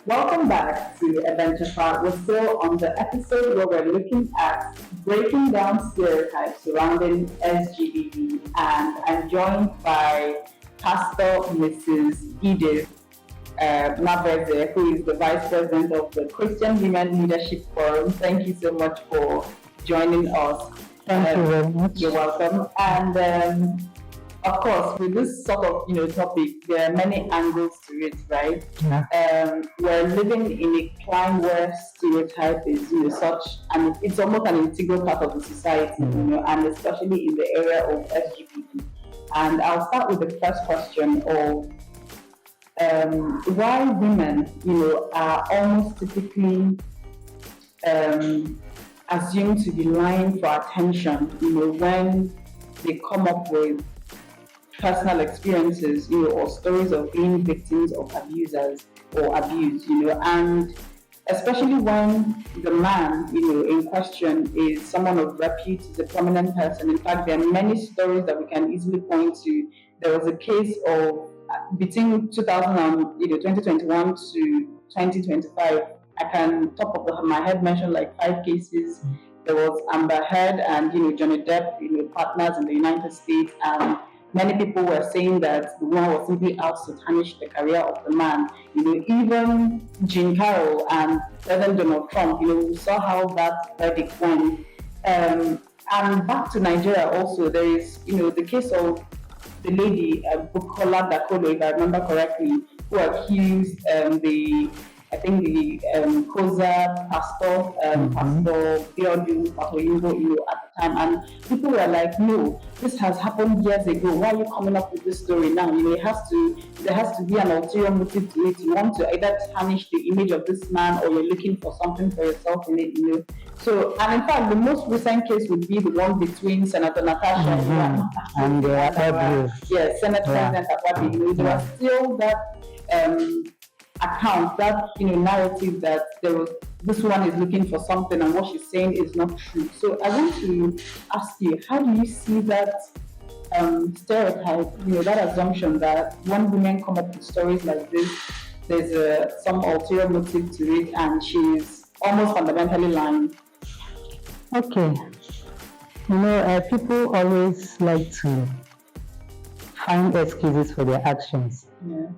Welcome back to Ebenchekwa. We're still on the episode where we're looking at breaking down stereotypes surrounding SGBV, and I'm joined by Pastor Mrs. Edith Nwabueze, who is the Vice President of the Christian Women Leadership Forum. Thank you so much for joining us. Thank you very much. You're welcome. And of course, with this sort of topic, there are many angles to it, right? Yeah. We're living in a climate where stereotype is such, and it's almost an integral part of the society, and especially in the area of LGBT. And I'll start with the first question of why women, are almost typically assumed to be lying for attention, when they come up with personal experiences, or stories of being victims of abusers or abuse, and especially when the man, in question is someone of repute, is a prominent person. In fact, there are many stories that we can easily point to. There was a case of between 2021 to 2025. I can top of my head mention like 5 cases. There was Amber Heard and Johnny Depp, partners in the United States, and many people were saying that the woman was simply out to tarnish the career of the man. Even Jean Carroll and President Donald Trump, we saw how that verdict went. And back to Nigeria also, there is, the case of the lady, Bukola Dakolo, if I remember correctly, who accused I think the Koza pastor, Pastor Biodun Patoyinbo, at the time, and people were like, "No, this has happened years ago. Why are you coming up with this story now? There has to be an ulterior motive to it. You want to either tarnish the image of this man, or you're looking for something for yourself in it, So, and in fact, the most recent case would be the one between Senator Natasha and Senate President Akwabi. There was still that account, that narrative that this one is looking for something and what she's saying is not true. So I want to ask you, how do you see that stereotype, that assumption that when women come up with stories like this, there's some ulterior motive to it and she's almost fundamentally lying? Okay. People always like to find excuses for their actions. Yeah.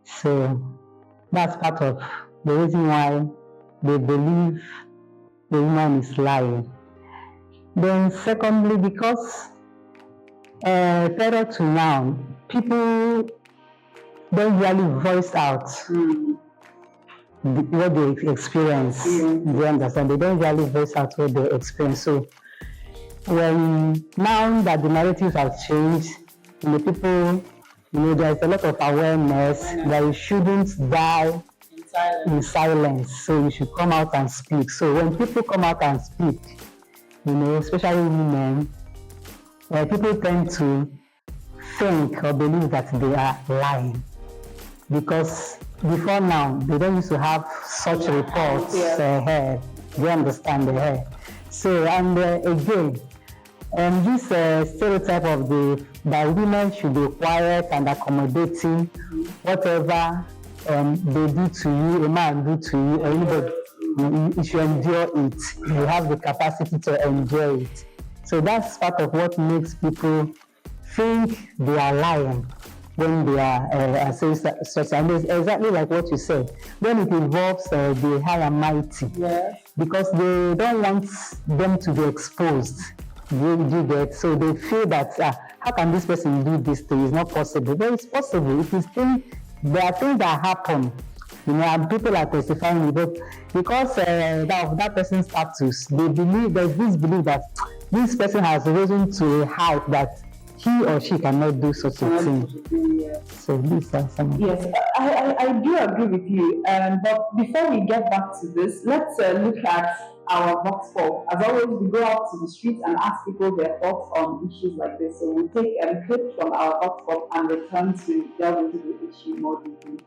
So that's part of the reason why they believe the woman is lying. Then secondly, because prior to now, people don't really voice out what they experience. They understand. They don't really voice out what they experience. So when now that the narratives have changed, people, there's a lot of awareness that you shouldn't die in silence. So you should come out and speak. So when people come out and speak, especially women, people tend to think or believe that they are lying. Because before now, they don't used to have such reports. They understand the hair. So, and again, this stereotype of that women should be quiet and accommodating, whatever they do to you, a man do to you, or anybody, you should endure it. You have the capacity to endure it. So that's part of what makes people think they are lying when they are saying such. And it's exactly like what you said, when it involves the high and mighty, because they don't want them to be exposed. You get, so they feel that how can this person do this to you? It's not possible. But it's possible. It is there are things that happen, and people are testifying it, but because that person's status, they believe there's this belief that this person has risen to a height that he or she cannot do such a thing. So these are some. Yes, I do agree with you. But before we get back to this, let's look at our vox pop. As always, we go out to the streets and ask people their thoughts on issues like this. So we take a clip from our vox pop and return to delve into the issue more deeply.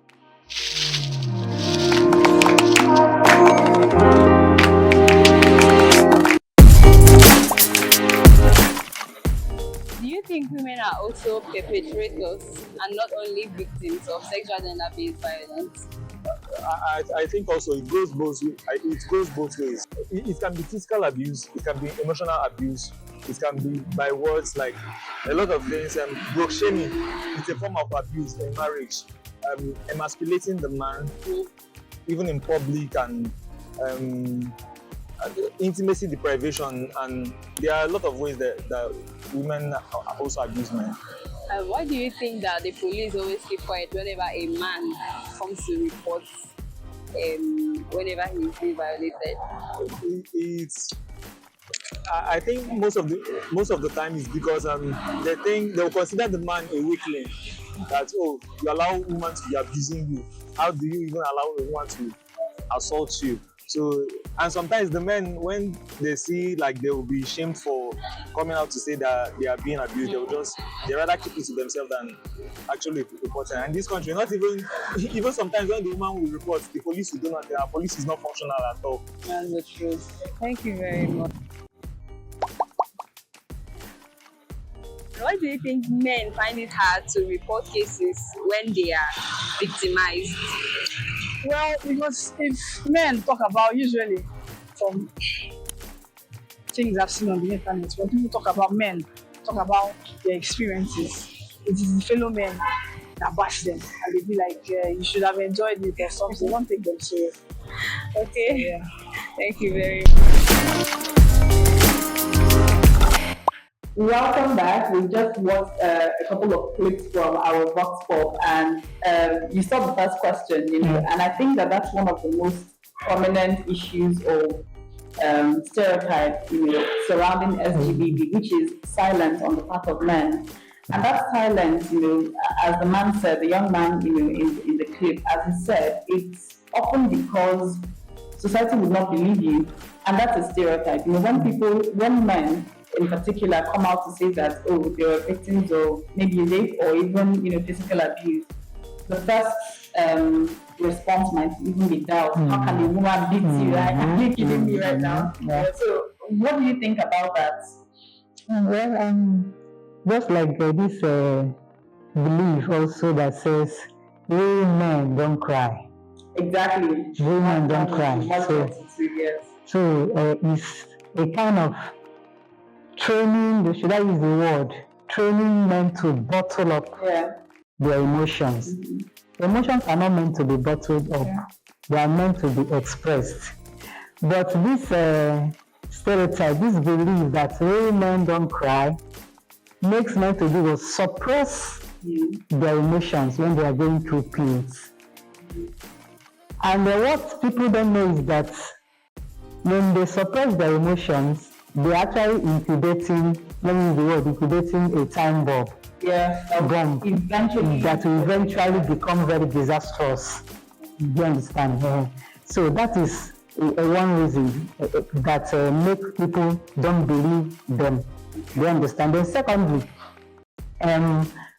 Do you think women are also perpetrators and not only victims of sexual and gender-based violence? I think also it goes both ways. It can be physical abuse, it can be emotional abuse, it can be by words, like a lot of things. Broke shaming is a form of abuse in marriage. Emasculating the man, even in public, and intimacy deprivation, and there are a lot of ways that women also abuse men. Why do you think that the police always keep quiet whenever a man comes to report whenever he is being violated? I think most of the time is because they think they'll consider the man a weakling. That, oh, you allow women to be abusing you. How do you even allow a woman to assault you? So, and sometimes the men, when they see like they will be shamed for coming out to say that they are being abused, they rather keep it to themselves than actually report it. And in this country, not even sometimes when the woman will report, the police will do nothing. Our police is not functional at all. That's the truth. Thank you very much. Why do you think men find it hard to report cases when they are victimized? Well, because if men talk about, usually from things I've seen on the internet, when people talk about men, talk about their experiences, it is the fellow men that bash them, and they be like, you should have enjoyed it or something. Don't take them serious. Okay. Yeah. Thank you very much. Welcome back. We just watched a couple of clips from our Vox Pop, and you saw the first question, and I think that's one of the most prominent issues of stereotype, surrounding SGBV, which is silence on the part of men. And that silence, as the man said, the young man, in the clip, as he said, it's often because society would not believe you, and that's a stereotype. When men in particular come out to say that, oh, they were victims of maybe rape or even physical abuse, the first response might even be doubt. How can a woman beat you? Like, are you kidding me right now? Yeah. So what do you think about that? Well, just like this belief also that says real men don't cry. Exactly. Real men don't cry. So it's a kind of training, should I use the word, training men to bottle up their emotions. Emotions are not meant to be bottled up. They are meant to be expressed. But this stereotype, this belief that real men don't cry, makes men to do is suppress their emotions when they are going through pains. And what people don't know is that when they suppress their emotions, they're actually incubating a time bomb. Bomb that will eventually become very disastrous. Do you understand? So that is one reason that make people don't believe them. They understand. Then secondly,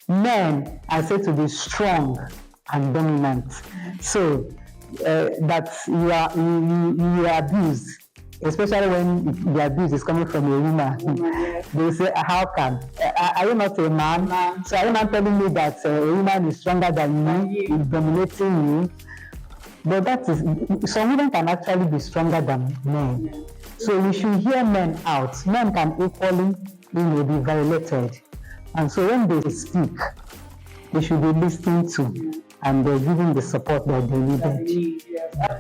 men are said to be strong and dominant. So that you are abused, especially when the abuse is coming from a woman. They say, how can? Are you not a man? So are you not telling me that a woman is stronger than you, is dominating you? But that is, some women can actually be stronger than men. So we should hear men out. Men can equally be violated. And so when they speak, they should be listened to and they're giving the support that they need.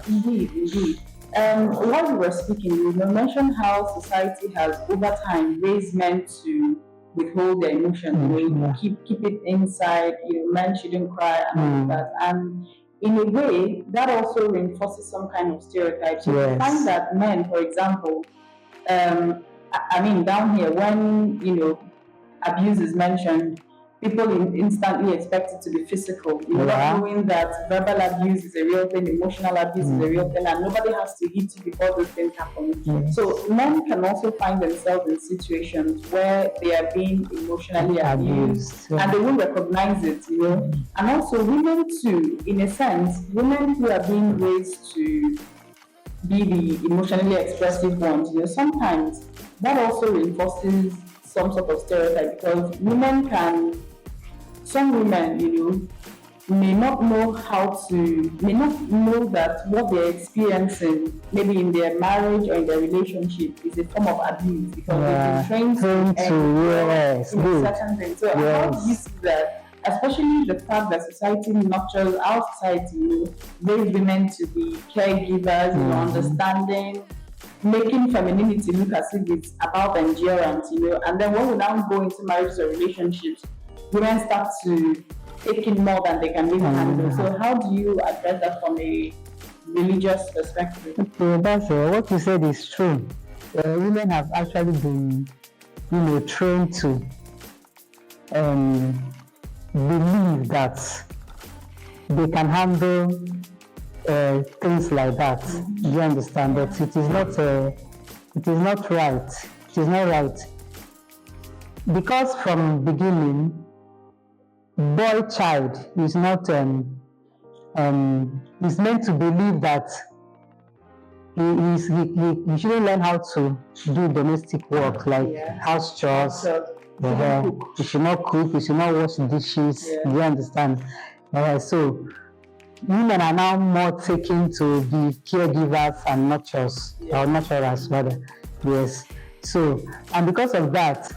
Indeed. While you were speaking, you mentioned how society has over time raised men to withhold their emotions, keep it inside, men shouldn't cry and all that. And in a way, that also reinforces some kind of stereotypes. You find that men, for example, down here, when abuse is mentioned, people instantly expect it to be physical. Not knowing that verbal abuse is a real thing, emotional abuse is a real thing, and nobody has to hit you before those things happen. So men can also find themselves in situations where they are being emotionally abused, and they won't recognize it. And also women too, in a sense, women who are being raised to be the emotionally expressive ones. Sometimes that also reinforces some sort of stereotype, because some women, may not know that what they're experiencing, maybe in their marriage or in their relationship, is a form of abuse because they've been trained to certain things. So how do you see that? Especially the fact that society nurtures our society, raise women to be caregivers, understanding, making femininity look as if it's about endurance, and then when we now go into marriages or relationships, women start to take in more than they can really handle. So how do you address that from a religious perspective? Okay, that's what you said is true. Women have actually been, trained to believe that they can handle things like that. You understand? But it is not right. It is not right. Because from beginning, boy child is not is meant to believe that he shouldn't learn how to do domestic work like house chores. He should not cook, he should not wash dishes. You understand? So women are now more taken to be caregivers and nurturers, or nurturers rather. Yes. So, and because of that,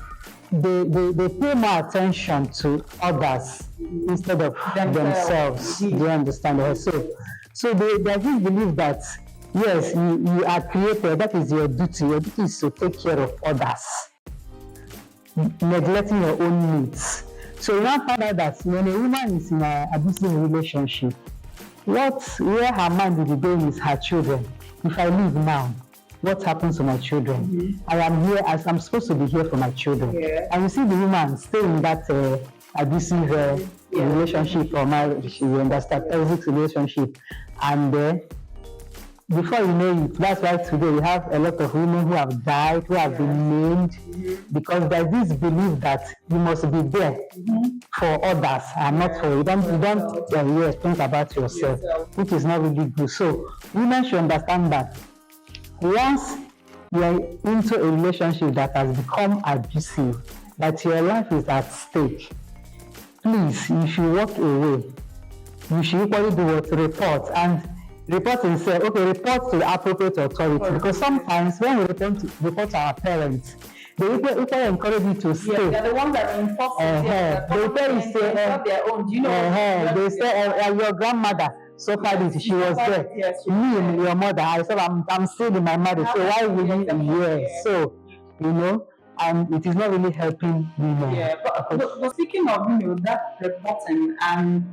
they pay more attention to others instead of themselves. Do you understand? So they just believe that yes, you are created, that is your duty. Your duty is to take care of others, neglecting your own needs. So you now find out that when a woman is in an abusive relationship, where her mind will be going is her children. If I leave now, what happens to my children? I am here as I'm supposed to be here for my children. And you see the woman stay in that abusive relationship or marriage, you understand, toxic relationship, and before you know it, that's why today we have a lot of women who have died, who have been named, because there's this belief that you must be there for others and not for you. Don't think about yourself, which is not really good. So women should understand that once you're into a relationship that has become abusive, that your life is at stake, please, you should walk away. You should equally do what? Report. And report and say, okay, report to the appropriate authority. Because sometimes when we report to our parents, they equally encourage you to stay. They're the ones that reinforce it. They tell you say, their own. Do you know? They say, your grandmother suffered this. She was there. Me and your mother, I said, I'm still in my mother. So why will you? So, and it is not really helping women. But speaking of, that reporting, and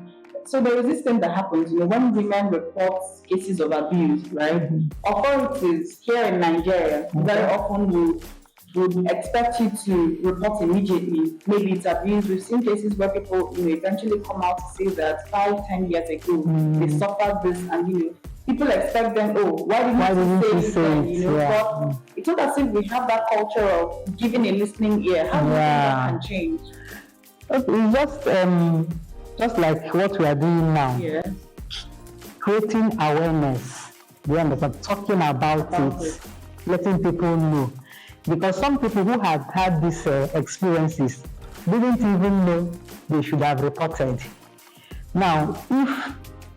so there is this thing that happens, when women report cases of abuse, right? Authorities here in Nigeria very often would expect you to report immediately. Maybe it's abuse. We've seen cases where people, eventually come out to say that 5-10 years ago they suffered this, and people expect them, why didn't you say it? But it's not as if we have that culture of giving a listening ear. How do you think that can change? It's just like what we are doing now. Creating awareness. You understand? Talking about it, letting people know. Because some people who have had these experiences didn't even know they should have reported. Now, if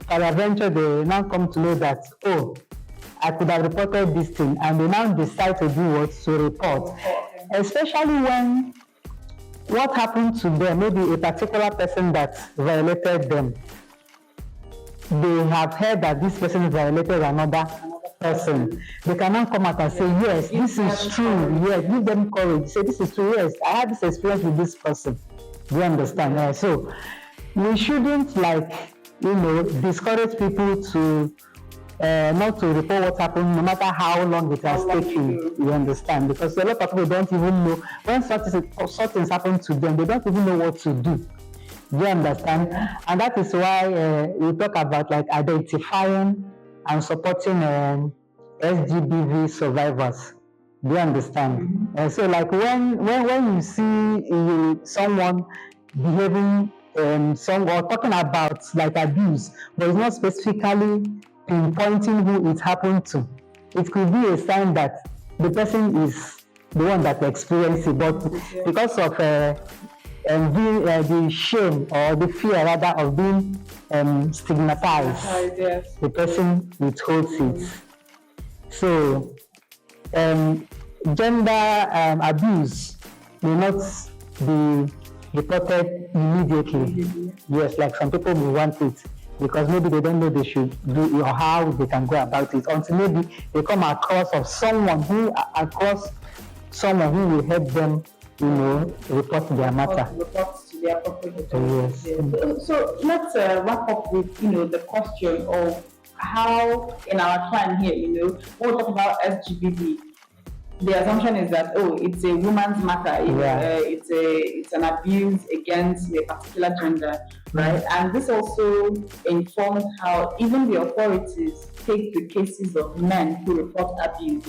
peradventure they now come to know that, I could have reported this thing, and they now decide to do what? To report. Especially when what happened to them, maybe a particular person that violated them, they have heard that this person violated another person. They can now come out and say, yes, this is true. Yes, give them courage. Say, this is true. Yes, I had this experience with this person. Do you understand? So we shouldn't discourage people to not to report what happened, no matter how long it has taken. You understand? Because a lot of people don't even know when certain happen to them. They don't even know what to do. Do you understand? And that is why we talk about identifying and supporting SGBV survivors. Do you understand? So when you see someone behaving or talking about abuse, but it's not specifically pinpointing who it happened to, it could be a sign that the person is the one that experienced it, but because of the shame or the fear rather of being stigmatized, Yes. the person withholds it. So gender abuse may not be reported immediately. Yes, like some people will want it because maybe they don't know they should do it or how they can go about it until maybe they come across someone who will help them, report their matter. Report to the appropriate Yes. authorities. So let's wrap up with the question of how in our time here, when we talk about SGBV, the assumption is that it's a woman's matter, it's an abuse against a particular gender, right? And this also informs how even the authorities take the cases of men who report abuse.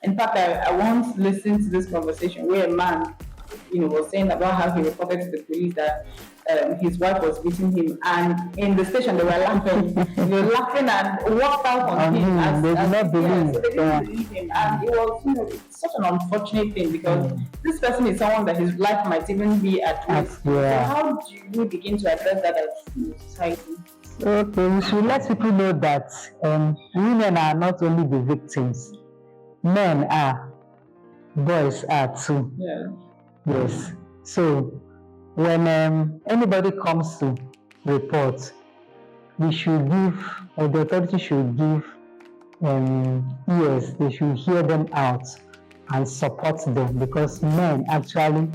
In fact, I once listened to this conversation where a man, was saying about how he reported to the police that his wife was beating him, and in the station they were laughing, laughing and walked out on him. They did not believe. So they didn't believe him, and it was, it's such an unfortunate thing because this person is someone that his life might even be at risk. So how do we begin to address that as society? Okay, we should let people know that women are not only the victims, men are, boys are too. Yeah. Yes. So when anybody comes to report, we should give, or the authority should give ears. They should hear them out and support them because men actually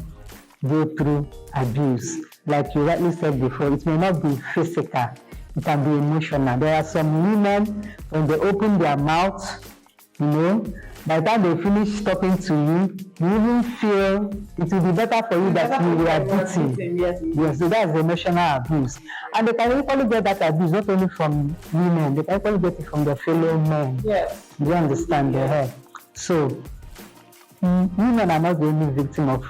go through abuse. Like you rightly said before, it may not be physical, it can be emotional. There are some women, when they open their mouth, by the time they finish talking to you, you even feel it will be better for you that you were beaten. Yes, so that's emotional abuse. And they can equally get that abuse not only from women, they can equally get it from their fellow men. Yes. Do you understand? So, women are not the only victim of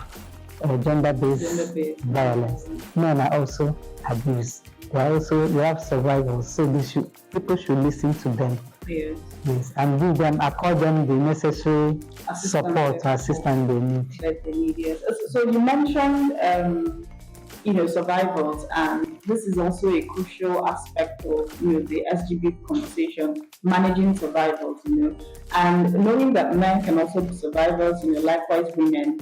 gender-based violence. Men are also abused. They have survivors, so people should listen to them. Yes, and give them, accord them the necessary support or assistance they need. Yes. So you mentioned, survivors, and this is also a crucial aspect of, the SGB conversation, managing survivors, and knowing that men can also be survivors, likewise women.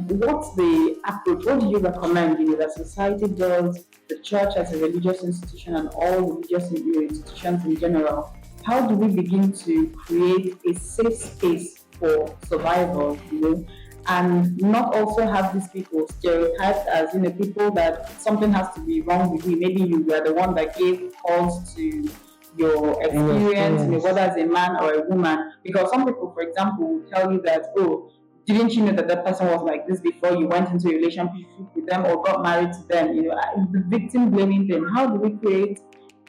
What's the approach? What do you recommend, that society does, the church as a religious institution and all religious institutions in general? How do we begin to create a safe space for survivors, and not also have these people stereotyped as, people that something has to be wrong with you. Maybe you were the one that gave cause to your experience, whether as a man or a woman. Because some people, for example, will tell you that, didn't you know that person was like this before you went into a relationship with them or got married to them? The victim blaming them. How do we create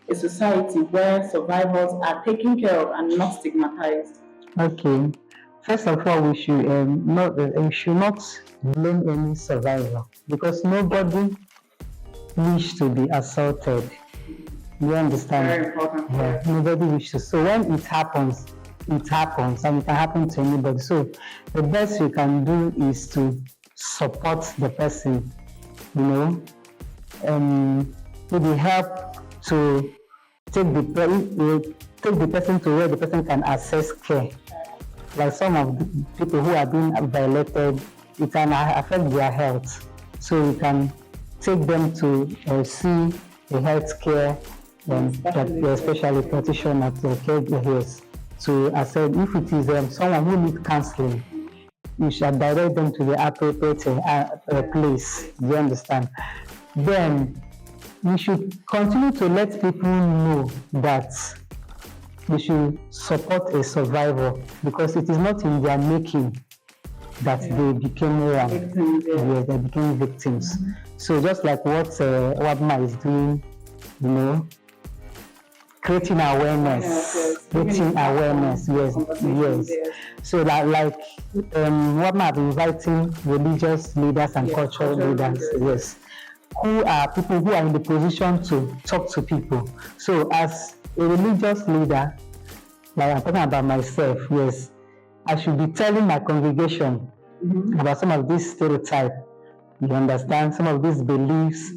a society where survivors are taken care of and not stigmatized? Okay. First of all, we should not blame any survivor because nobody wishes to be assaulted. You understand? Very important. Yeah, nobody wishes. So when it happens, and it can happen to anybody. So the best you can do is to support the person, maybe help to take the person to where the person can access care. Like some of the people who are being violated, it can affect their health. So you can take them to see a health care, especially practitioner to caregivers, to assess if it is someone who needs counseling. You should direct them to the appropriate place. You understand? Then we should continue to let people know that we should support a survivor because it is not in their making that they became victims. Yeah, they became victims. So just like what WABMA is doing, creating awareness, yes. So that WABMA are inviting religious leaders and cultural leaders, who are people who are in the position to talk to people. So as a religious leader, like I'm talking about myself, yes, I should be telling my congregation about some of these stereotypes You understand? Some of these beliefs,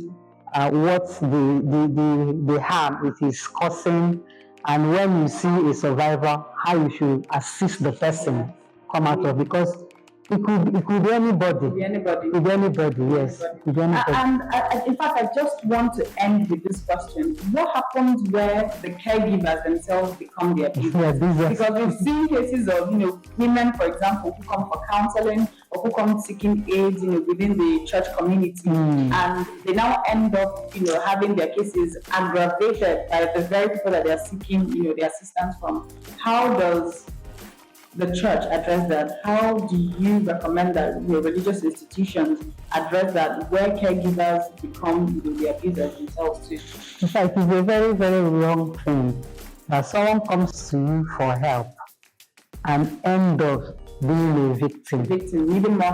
what the harm it is causing, and when you see a survivor, how you should assist the person come out of, because it could be anybody. It could be anybody, yes. It could be anybody. And in fact, I just want to end with this question. What happens where the caregivers themselves become the abusers? Because we've seen cases of, women, for example, who come for counseling or who come seeking aid, within the church community, and they now end up, having their cases aggravated by the very people that they are seeking, the assistance from. How does the church address that? How do you recommend that religious institutions address that, where caregivers become the abusers themselves too? In fact, it's a very, very wrong thing that someone comes to you for help and end up being a victim. Needing more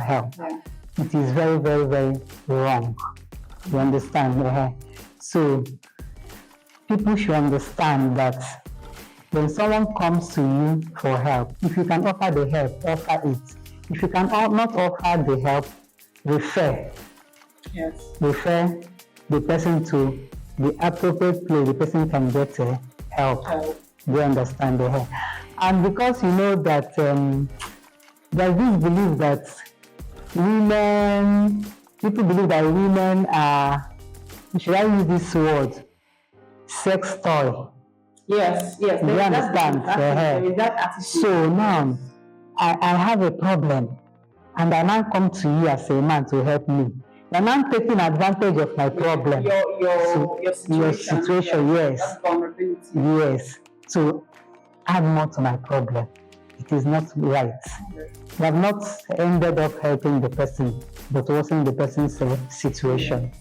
help. Yeah. It is very, very, very wrong. You understand? So people should understand that when someone comes to you for help, if you can offer the help, offer it. If you can not offer the help, refer. Yes. Refer the person to the appropriate place the person can get help. Do you understand? And because you know that there's this belief that people believe that women are, should I use this word, sex toy. Yes. You understand? So now, I have a problem, and I now come to you as a man to help me. You're now taking advantage of my problem. Your situation, yes. That's vulnerability. Yes. So add more to my problem. It is not right. You have not ended up helping the person, but worsening the person's situation.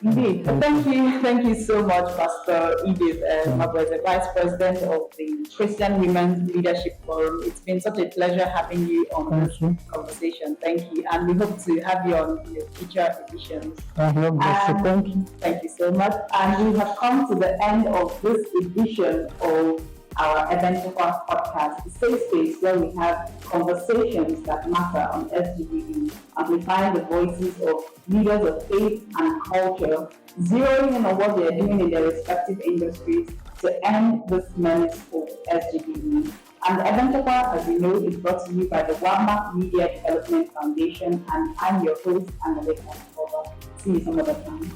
Indeed. Thank you so much, Pastor Edith Nwabueze, Vice President of the Christian Women's Leadership Forum. It's been such a pleasure having you on this conversation. Thank you, and we hope to have you on future editions. Thank you. Thank you so much. And we have come to the end of this edition of our Ebenchekwa podcast, a safe space where we have conversations that matter on SGBV, amplifying the voices of leaders of faith and culture, zeroing in on what they are doing in their respective industries to end this menace of SGBV. And Ebenchekwa, as you know, is brought to you by the Wama Media Development Foundation, and I'm your host, Annalena. See you some other time.